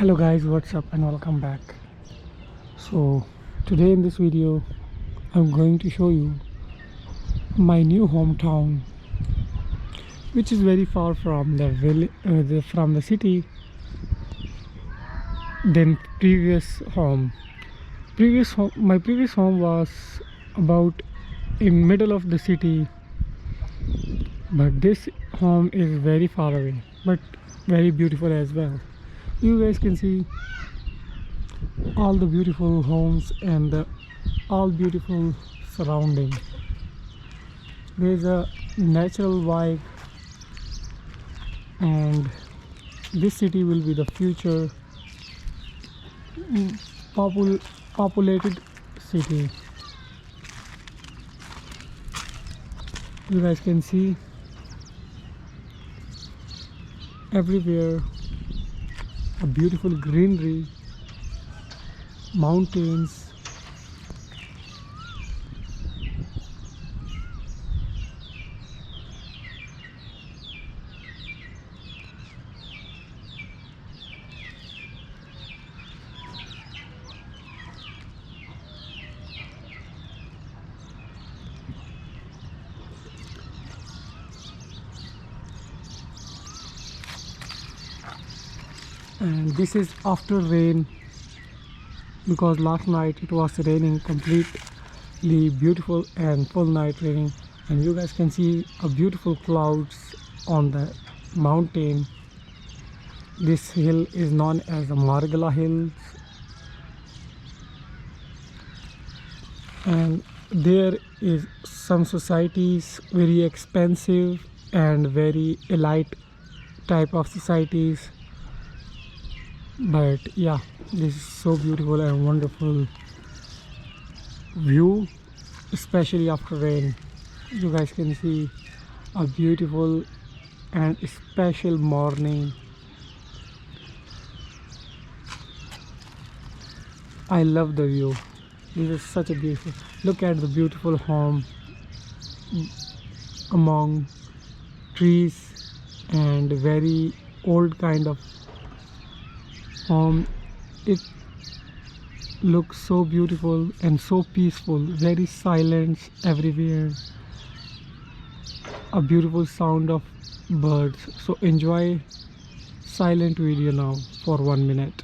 Hello guys, what's up and welcome back. So today in this video I'm going to show you my new hometown, which is very far from the from the city than my previous home was about in middle of the city, but this home is very far away but very beautiful as well. You guys can see all the beautiful homes and all beautiful surrounding. There's a natural vibe, and this city will be the future populated city. You guys can see everywhere a beautiful greenery, mountains, and this is after rain, because last night it was raining completely beautiful and full night raining. And you guys can see a beautiful clouds on the mountain. This hill is known as the Margala Hills, and there is some societies very expensive and very elite type of societies. But yeah, this is so beautiful and wonderful view, especially after rain. You guys can see a beautiful and special morning. I love the view. This is such a beautiful, look at the beautiful home among trees and very old kind of home. It looks so beautiful and so peaceful, very silence everywhere, a beautiful sound of birds. So enjoy silent video now for 1 minute.